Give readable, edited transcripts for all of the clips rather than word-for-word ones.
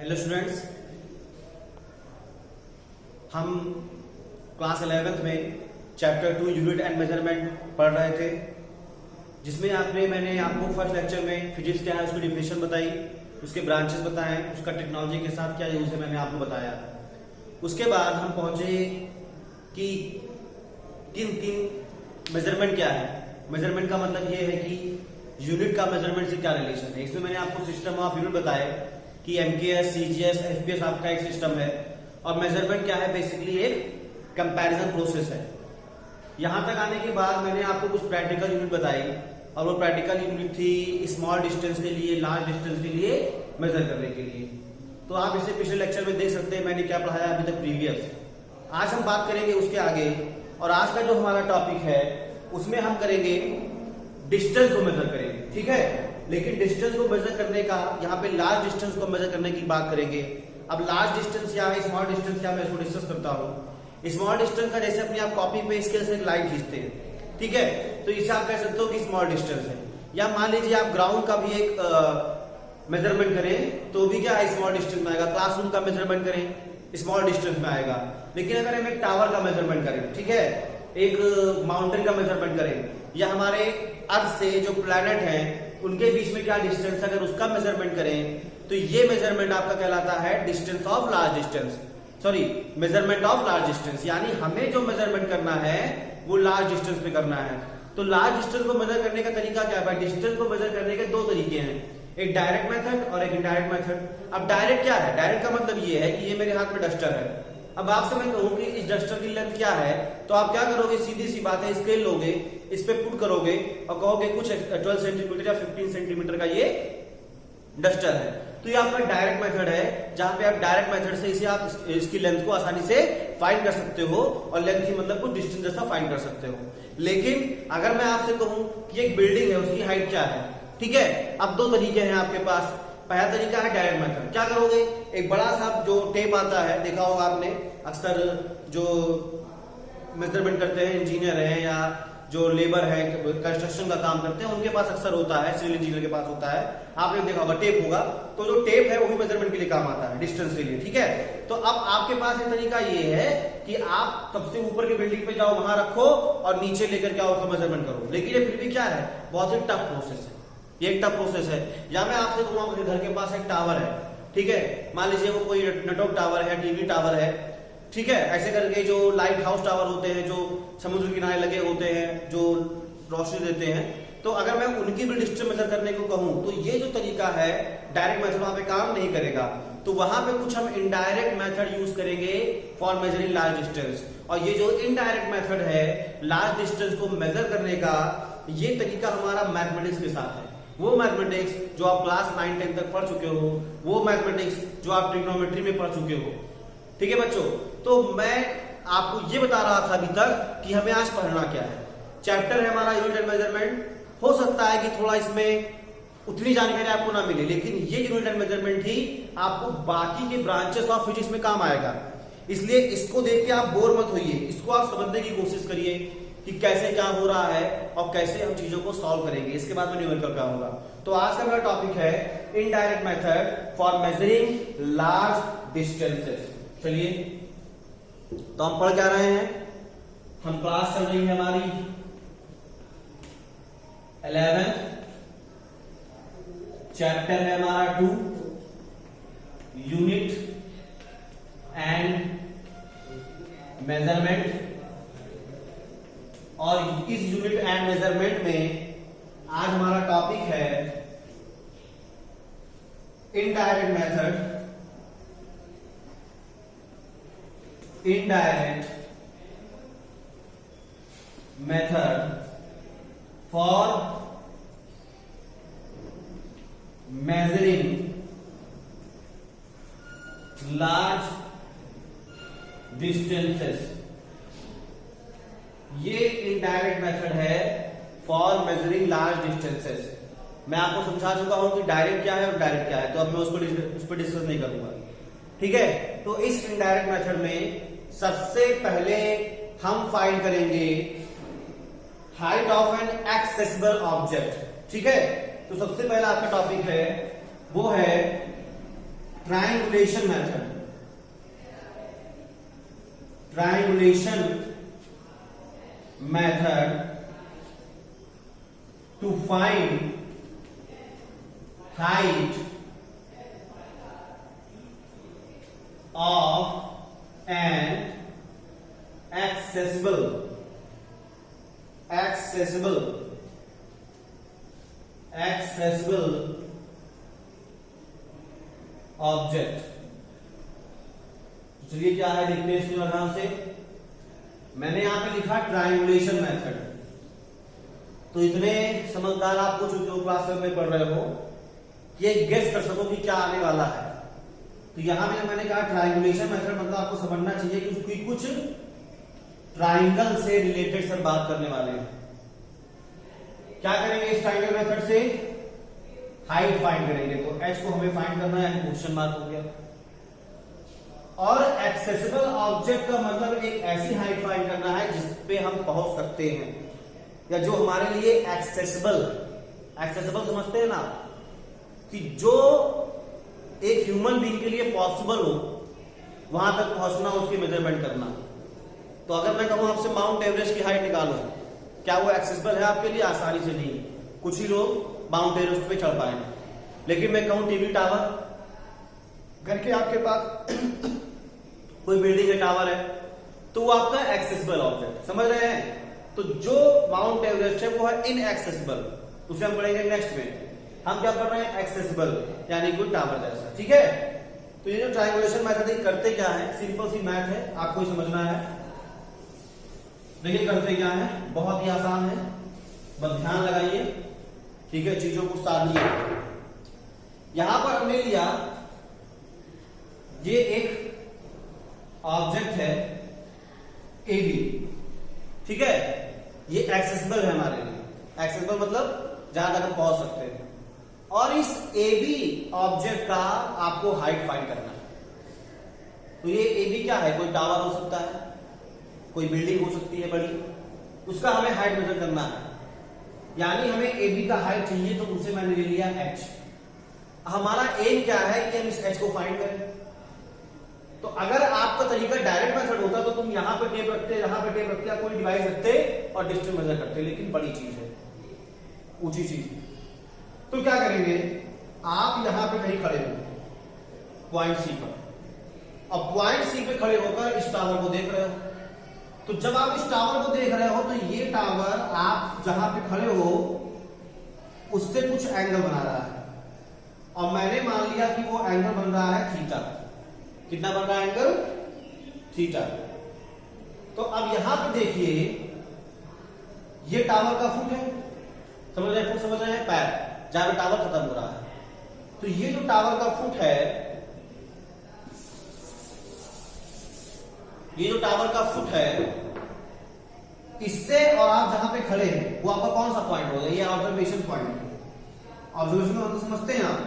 Hello students, हम class 11th में chapter 2 unit and measurement पढ़ रहे थे, जिसमें मैंने आपको फर्स्ट लेक्चर में फिजिक्स क्या है उसकी डिफिनेशन बताई, उसके ब्रांचेस बताए, उसका टेक्नोलॉजी के साथ क्या यूज है मैंने आपको बताया। उसके बाद हम पहुंचे कि किन मेजरमेंट क्या है। मेजरमेंट का मतलब ये है कि यूनिट का मेजरमेंट से क्या रिलेशन है। इसमें मैंने आपको सिस्टम ऑफ यूनिट बताया कि एमकेएस, सीजीएस, एफपीएस आपका एक सिस्टम है और मेजरमेंट क्या है, बेसिकली एक कंपैरिजन प्रोसेस है। यहां तक आने के बाद मैंने आपको कुछ प्रैक्टिकल यूनिट बताई और वो प्रैक्टिकल यूनिट थी स्मॉल डिस्टेंस के लिए, लार्ज डिस्टेंस के लिए मेजर करने के लिए। तो आप इसे पिछले लेक्चर में देख सकते हैं मैंने क्या पढ़ाया अभी तक प्रीवियस। आज हम बात करेंगे उसके आगे, और आज का जो हमारा टॉपिक है उसमें हम करेंगे डिस्टेंस को मेजर करेंगे, ठीक है। लेकिन डिस्टेंस को मेजर करने का यहाँ पे लार्ज डिस्टेंस को मेजर करने की बात करेंगे। अब लार्ज डिस्टेंस क्या है, स्मॉल डिस्टेंस क्या, मैं इसको डिस्कस करता हूँ। स्मॉल डिस्टेंस का जैसे अपनी आप कॉपी पे स्केल से एक लाइन खींचते हैं, ठीक है, तो इसे आप कह सकते हो कि स्मॉल डिस्टेंस है। या मान लीजिए आप ग्राउंड का भी एक मेजरमेंट करें तो भी क्या है, स्मॉल डिस्टेंस में आएगा। क्लासरूम का मेजरमेंट करें स्मॉल डिस्टेंस में आएगा। लेकिन अगर हम एक टावर का मेजरमेंट करें, ठीक है, एक माउंटेन का मेजरमेंट करें, या हमारे अर्थ से जो प्लैनेट है उनके बीच में क्या डिस्टेंस, अगर उसका मेजरमेंट करें तो ये मेजरमेंट आपका कहलाता है distance of large distance, sorry measurement of large distance. यानी हमें जो मेजरमेंट करना है वो लार्ज डिस्टेंस पे करना है। तो लार्ज डिस्टेंस को मेजर करने का तरीका क्या है? डिस्टेंस को मेजर करने के दो तरीके हैं, एक डायरेक्ट मेथड और एक इनडायरेक्ट मेथड। अब डायरेक्ट क्या है? डायरेक्ट का मतलब ये है कि ये मेरे हाथ में डस्टर है। अब आपसे मैं कहूं कि इस डस्टर की लेंथ क्या है, तो आप क्या करोगे, सीधी सी बात है, स्केल लोगे, इस पे पुट करोगे और कहोगे कुछ 12 सेंटीमीटर या 15 सेंटीमीटर का ये डस्टर है। तो ये आपका डायरेक्ट मेथड है, जहां पे आप डायरेक्ट मेथड से इसे आप इसकी लेंथ को आसानी से फाइंड कर सकते हो, और लेंथ ही मतलब कुछ डिस्टेंस जैसा फाइंड कर सकते हो। लेकिन अगर मैं आपसे कहूं कि एक बिल्डिंग है, उसकी हाइट क्या है, ठीक है, अब दो तरीके हैं आपके पास। पहला तरीका है डायरेक्ट मेथड। क्या करोगे, एक बड़ा सा जो टेप आता है, देखा होगा आपने, अक्सर जो मेजरमेंट करते हैं इंजीनियर है या जो लेबर है, कंस्ट्रक्शन का काम करते हैं, उनके पास अक्सर होता है, सिविल इंजीनियर के पास होता है, आपने देखा होगा टेप होगा। तो जो टेप है वो भी मेजरमेंट के लिए काम आता है, डिस्टेंस के लिए, ठीक है। तो अब आपके पास एक तरीका ये है कि आप सबसे ऊपर के बिल्डिंग पे जाओ, वहां रखो और नीचे लेकर के आओ, उसका मेजरमेंट करो। लेकिन ये फिर भी क्या है, बहुत ही टफ प्रोसेस है, ये एक टफ प्रोसेस है। या मैं आपसे कहूँ आपके घर के पास एक टावर है, ठीक है, मान लीजिए वो कोई नेटवर्क टावर है, टीवी टावर है, ठीक है, ऐसे करके जो लाइट हाउस टावर होते हैं, जो समुद्र किनारे लगे होते हैं, जो रोशनी देते हैं, तो अगर मैं उनकी भी डिस्टेंस मेजर करने को कहूं तो ये जो तरीका है डायरेक्ट मेथड वहां पे काम नहीं करेगा। तो वहां पे कुछ हम इनडायरेक्ट मेथड यूज करेंगे फॉर मेजरिंग लार्ज डिस्टेंस। और ये जो इनडायरेक्ट मेथड है लार्ज डिस्टेंस को मेजर करने का, ये तरीका हमारा मैथमेटिक्स के साथ है। वो मैथमेटिक्स जो आप क्लास 9-10 तक पढ़ चुके हो, वो मैथमेटिक्स जो आप ट्रिग्नोमेट्री में पढ़ चुके हो, ठीक है बच्चों। तो मैं आपको ये बता रहा था अभी तक कि हमें आज पढ़ना क्या है। चैप्टर है हमारा यूनिट एंड मेजरमेंट। हो सकता है कि थोड़ा इसमें उतनी जानकारी आपको ना मिले, लेकिन ये यूनिट एंड मेजरमेंट ही आपको बाकी के ब्रांचेस ऑफ फिजिक्स में काम आएगा। इसलिए इसको देख के आप बोर मत होइए, इसको आप समझने की कोशिश करिए कि कैसे क्या हो रहा है और कैसे हम चीजों को सॉल्व करेंगे। इसके बाद में न्यूमेरिकल क्या होगा। तो आज का मेरा टॉपिक है indirect method for measuring large distances. चलिए, तो हम पढ़ क्या रहे हैं, हम क्लास चल रही है हमारी 11th, चैप्टर है हमारा 2 यूनिट एंड मेजरमेंट। और इस यूनिट एंड मेजरमेंट में आज हमारा टॉपिक है indirect method, indirect method for measuring large distances। ये इनडायरेक्ट मेथड है फॉर मेजरिंग लार्ज डिस्टेंसेस। मैं आपको समझा चुका हूं कि डायरेक्ट क्या है और डायरेक्ट क्या है, तो अब मैं उस पर डिस्कस नहीं करूंगा, ठीक है। तो इस इनडायरेक्ट मेथड में सबसे पहले हम फाइंड करेंगे height of an accessible object, ठीक है। तो सबसे पहला आपका टॉपिक है वो है triangulation method to find height of an accessible object. चलिए क्या है देखते हैं इसके ध्यान से। मैंने यहां पे लिखा ट्रायंगुलेशन मेथड, तो इतने समझदार आप हो चुके हो, क्लास में पढ़ रहे हो, ये गेस कर सको कि क्या आने वाला है। तो यहां पे मैंने कहा ट्रायंगुलेशन मेथड मतलब आपको समझना चाहिए कि कुछ ट्राइंगल से रिलेटेड सर बात करने वाले हैं। क्या करेंगे इस ट्राइंगल मेथड से? हाइट फाइंड करेंगे। तो h को हमें फाइंड करना है, क्वेश्चन मार्क हो गया। और एक्सेसिबल ऑब्जेक्ट का मतलब एक ऐसी हाइट फाइंड करना है जिस पे हम पहुंच सकते हैं, या जो हमारे लिए एक्सेसिबल समझते हैं ना, कि जो एक ह्यूमन बीइंग के लिए पॉसिबल हो वहां तक पहुंचना, उसकी मेजरमेंट करना। तो अगर मैं कहूं आपसे माउंट एवरेस्ट की हाइट निकालो, क्या वो एक्सेसिबल है आपके लिए? आसानी से नहीं। कुछ ही लोग माउंट एवरेस्ट पे चढ़ पाए। लेकिन मैं कहूं टीवी टावर, घर के आपके पास कोई बिल्डिंग है, टावर है, तो वो आपका एक्सेसिबल ऑब्जेक्ट, समझ रहे हैं? तो जो माउंट एवरेस्ट है वो है इनएक्सेसिबल, उसे हम पढ़ेंगे नेक्स्ट में। हम क्या पढ़ रहे हैं? एक्सेसिबल, यानी कोई टावर जैसा। ठीक है, तो ये जो ट्रायंगुलेशन मेथड करते क्या है? सिंपल सी मैथ है, आपको ही समझना है। देखिए करते क्या है, बहुत ही आसान है, बस ध्यान लगाइए। ठीक है, चीजों को साधिए। यहां पर हमने लिया ये एक ऑब्जेक्ट है ए बी, ठीक है, ये एक्सेसिबल है हमारे लिए। एक्सेसिबल मतलब जहां तक हम पहुंच सकते हैं। और इस ए बी ऑब्जेक्ट का आपको हाइट फाइंड करना है। तो ये ए बी क्या है? कोई टावर हो सकता है, कोई बिल्डिंग हो सकती है बड़ी, उसका हमें हाइट मेजर करना है। यानी हमें ए बी का हाइट चाहिए, तो उसे मैंने ले लिया h। हमारा एम क्या है कि हम इस h को फाइंड करें। तो अगर आपका तरीका डायरेक्ट मेथड होता तो तुम यहां पे टेप रखते, यहां पे टेप रखते, कोई डिवाइस रखते और डिस्टेंस मेजर करते। लेकिन बड़ी चीज है, ऊंची चीज। तो क्या करेंगे, आप यहां पे कहीं खड़े हो पॉइंट सी पर, अब पॉइंट सी पे खड़े होकर इस टावर को देख रहे हो। तो जब आप इस टावर को देख रहे हो तो ये टावर आप जहां पे खड़े हो उससे कुछ एंगल बना रहा है, और मैंने मान लिया कि वो एंगल बन रहा है थीटा। कितना बन रहा है एंगल? थीटा। तो अब यहां पे देखिए, ये टावर का फुट है, समझ रहे हैं? फुट समझ रहे हैं? पैर जहां पे टावर खत्म हो रहा है। तो ये जो टावर का फुट है, ये जो टावर का फुट है, इससे और आप जहां पे खड़े हैं वो आपका कौन सा पॉइंट होगा? ये ऑब्जर्वेशन पॉइंट है। ऑब्जर्वेशन का मतलब समझते हैं आप?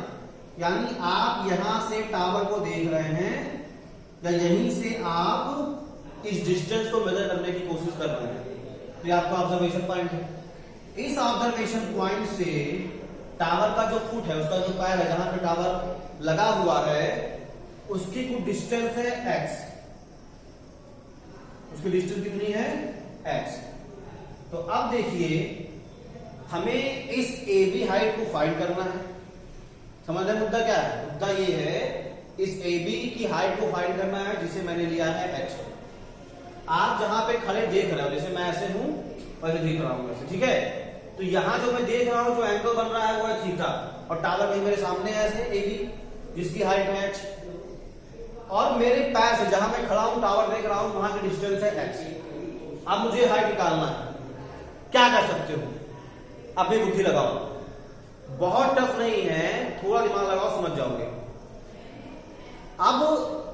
यानी आप यहां से टावर को देख रहे हैं, या यहीं से आप इस डिस्टेंस को मेजर करने की कोशिश कर रहे हैं, तो ये आपका ऑब्जर्वेशन पॉइंट है। इस ऑब्जर्वेशन पॉइंट से टावर का जो फुट है, उसका जो पैर है जहां पे टावर लगा हुआ है, उसकी कुछ डिस्टेंस है x। उसकी डिस्टेंस कितनी है? x। तो अब देखिए, हमें इस ए बी हाइट को फाइंड करना है। समझ रहे मुद्दा क्या है? मुद्दा ये है, इस ए बी की हाइट को फाइंड करना है, जिसे मैंने लिया है h। आप जहां पे खड़े देख रहे हो, जैसे मैं ऐसे हूं वैसे देख रहा हूं वैसे, ठीक है? तो यहां जो मैं देख रहा हूं, जो एंगल बन रहा है वो है थीटा, और टावर कहीं मेरे सामने है ऐसे ए बी, जिसकी हाइट है h। और मेरे पैर से जहां मैं खड़ा हूं, टावर देख रहा हूं, वहां की डिस्टेंस है x। अब मुझे हाइट निकालना है। क्या कर सकते हो? अपनी बुद्धि लगाओ, बहुत टफ नहीं है, थोड़ा दिमाग लगाओ, समझ जाओगे। अब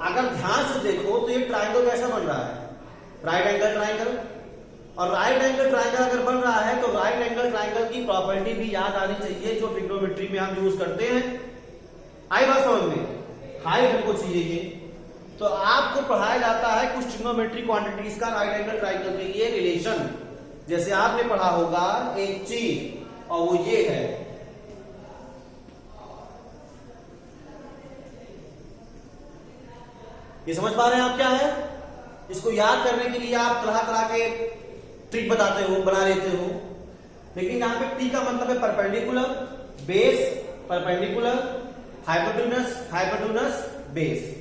अगर ध्यान से देखो तो ये ट्राइंगल कैसा बन रहा है? Right angle triangle. और राइट एंगल ट्राइंगल अगर बन रहा है, तो राइट एंगल ट्राइंगल की प्रॉपर्टी भी याद आनी चाहिए, जो ट्रिग्नोमेट्री में हम यूज करते हैं। आई बात समझ में? हाइट हमको चाहिए ये, तो आपको पढ़ाया जाता है कुछ ट्रिग्नोमेट्री क्वांटिटीज का राइट एंगल ट्राइंगल के लिए रिलेशन। जैसे आपने पढ़ा होगा एक चीज, और वो ये है ये समझ पा रहे हैं आप क्या है? इसको याद करने के लिए आप तरह तरह के ट्रिक बताते हो, बना लेते हो, लेकिन यहाँ पे टी का मतलब है perpendicular, base, perpendicular, hypotenuse, hypotenuse, base.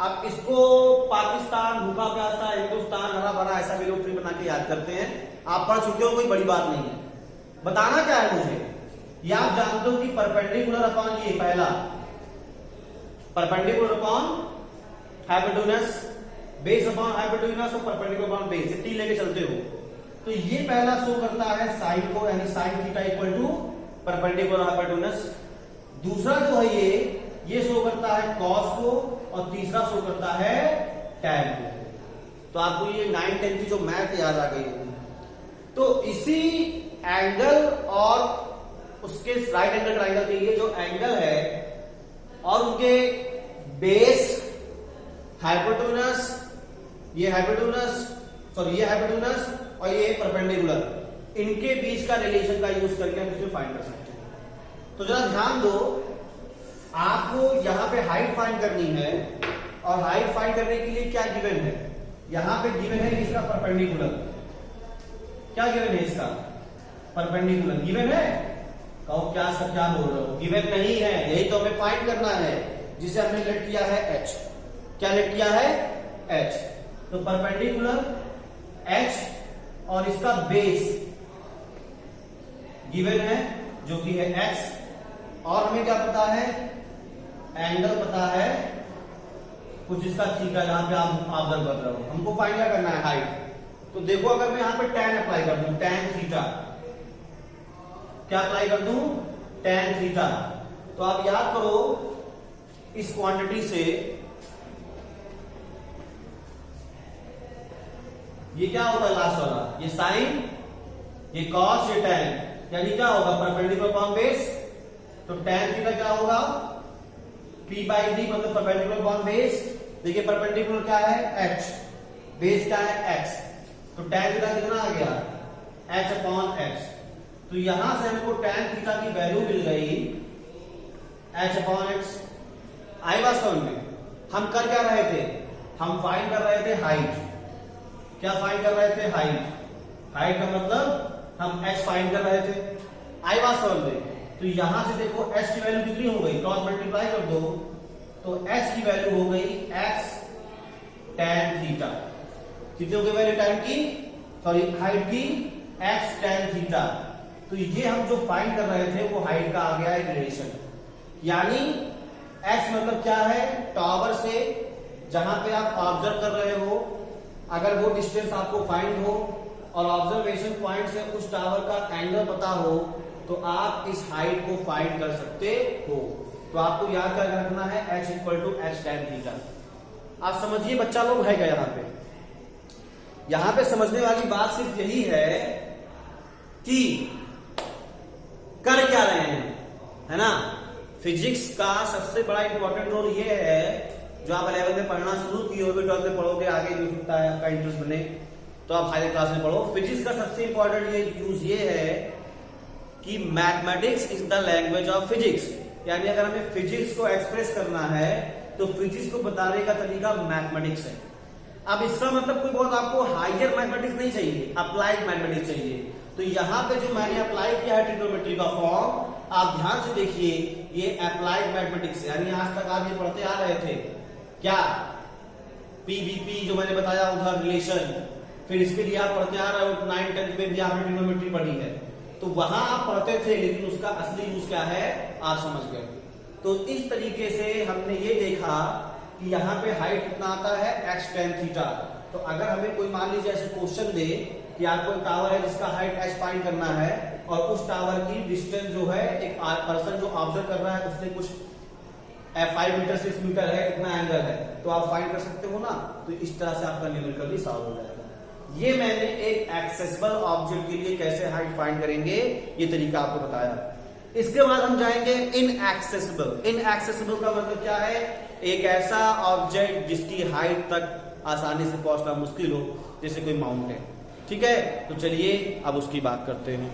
अब इसको पाकिस्तान, भूखा प्यासा, हिंदुस्तान, हरा भरा, ऐसा भी लोग ट्री बना के याद करते हैं। आप पढ़ चुके हो, कोई बड़ी बात नहीं है। बताना क्या है मुझे, ये आप जानते हो कि परपेंडिकुलर अपॉन ये पहला, perpendicular upon hypotenuse, base upon hypotenuse और परपेंडिकुलर अपॉन बेस, ये टी लेके चलते हो। तो ये पहला शो करता है साइन को, यानी sine theta equal to perpendicular hypotenuse. दूसरा जो है ये शो करता है कॉस को, और तीसरा शो करता है टैन को। तो आपको ये 9, 10 की जो मैथ याद आ गई होगी। तो इसी एंगल और उसके राइट एंगल ट्राइंगल के लिए जो एंगल है और उनके बेस, हाइपोटेन्यूस, ये हाइपोटेन्यूस, सॉरी ये हाइपोटेन्यूस और ये परपेंडिकुलर, इनके बीच का रिलेशन का यूज करके हम इसमें फाइंड कर सकते हैं। तो जरा ध्यान दो, आपको यहां पे हाइट फाइंड करनी है, और हाइट फाइंड करने के लिए क्या गिवन है? यहां पे गिवन है इसका परपेंडिकुलर। क्या गिवन है इसका? परपेंडिकुलर गिवन है। कहो क्या सब क्या बोल रहे हो? गिवन नहीं है, यही तो हमें फाइंड करना है, जिसे हमने लेट किया है h। क्या लेट किया है? h। तो परपेंडिकुलर h और इसका बेस गिवन है जो कि है x, और हमें क्या पता है? एंगल पता है कुछ इसका थीटा, जहां पे आप ऑब्जर्व कर रहे हो। हमको फाइंड क्या करना है? हाइट। तो देखो, अगर मैं यहां पे tan अप्लाई कर दूं, tan थीटा, क्या अप्लाई कर दूं? tan theta. तो आप याद करो इस क्वांटिटी से ये क्या होगा लास्ट वाला? ये साइन, ये कॉस, ये tan, यानी क्या होगा? Perpendicular upon base. तो tan थीटा क्या होगा? p बाई d, मतलब परपेंडिकुलर अपॉन बेस। देखिए परपेंडिकुलर क्या है? h, बेस क्या है? x। तो tan थीटा कितना आ गया? h upon x। तो यहां से हमको tan थीटा की वैल्यू मिल गई h अपॉन x। आई बात समझ में? हम कर क्या रहे थे? हम फाइंड कर रहे थे हाइट। क्या फाइंड कर रहे थे? हाइट। हाइट का मतलब हम h फाइंड कर रहे थे। आई बात समझ में? तो यहां से देखो h की वैल्यू कितनी हो गई? क्रॉस मल्टीप्लाई कर दो, तो h की वैल्यू हो गई x tan थीटा। कितनी हो गई वैल्यू टाइम की? सॉरी हाइट की? x tan theta. तो ये हम जो फाइंड कर रहे थे वो हाइट का आ गया एक रिलेशन। यानी x मतलब क्या है? टावर से जहां पे आप ऑब्जर्व कर रहे हो, अगर वो डिस्टेंस आपको फाइंड हो और ऑब्जर्वेशन पॉइंट से उस टावर का एंगल पता हो, तो आप इस हाइट को फाइंड कर सकते हो। तो आपको याद क्या रखना है? h equal to h tan theta. आप समझिए बच्चा लोग है क्या यहां पे समझने वाली बात सिर्फ यही है कि कर क्या रहे हैं, है ना? फिजिक्स का सबसे बड़ा इंपॉर्टेंट रोल ये है, जो आप 11th में पढ़ना शुरू किए होगे, 12th में पढ़ोगे, आगे भी सकता है आपका इंटरेस्ट बने तो आप हायर क्लास में पढ़ो। फिजिक्स का सबसे इंपॉर्टेंट यूज ये है कि mathematics is the language of physics. यानी अगर हमें फिजिक्स को एक्सप्रेस करना है तो फिजिक्स को बताने का तरीका मैथमेटिक्स है। अब इसका मतलब कोई बहुत आपको हायर मैथमेटिक्स नहीं चाहिए, अप्लाइड मैथमेटिक्स चाहिए। तो यहाँ पे जो मैंने अप्लाई किया है ट्रिग्नोमेट्री का फॉर्म, आप ध्यान से देखिए, ये अप्लाइड मैथमेटिक्स, यानी आज तक आप ये पढ़ते आ रहे थे क्या? पीवीपी जो मैंने बताया उधर रिलेशन, फिर इसके लिए आप पढ़ते आ रहे हो 9, 10 में भी आपने ट्रिग्नोमेट्री पढ़ी है, तो वहां आप पढ़ते थे, लेकिन उसका असली यूज क्या है आप समझ गए। तो इस तरीके से हमने ये देखा कि यहाँ पे हाइट कितना आता है? x tan theta. तो अगर हमें कोई मान लीजिए ऐसे क्वेश्चन दे कि आपको एक टावर है जिसका हाइट h फाइंड करना है, और उस टावर की डिस्टेंस जो है एक पर्सन जो ऑब्जर्व कर रहा है उससे कुछ 5 मीटर 6 मीटर है, इतना एंगल है, तो आप फाइंड कर सकते हो ना। तो इस तरह से आपका न्यूमेरिकल सॉल्व हो जाएगा। ये मैंने एक एक्सेसिबल ऑब्जेक्ट के लिए कैसे हाइट फाइंड करेंगे ये तरीका आपको बताया। इसके बाद हम जाएंगे इनएक्सेसिबल। इनएक्सेसिबल का मतलब क्या है? एक ऐसा ऑब्जेक्ट जिसकी हाइट तक आसानी से पहुंचना मुश्किल हो, जैसे कोई माउंटेन। ठीक है, तो चलिए अब उसकी बात करते हैं।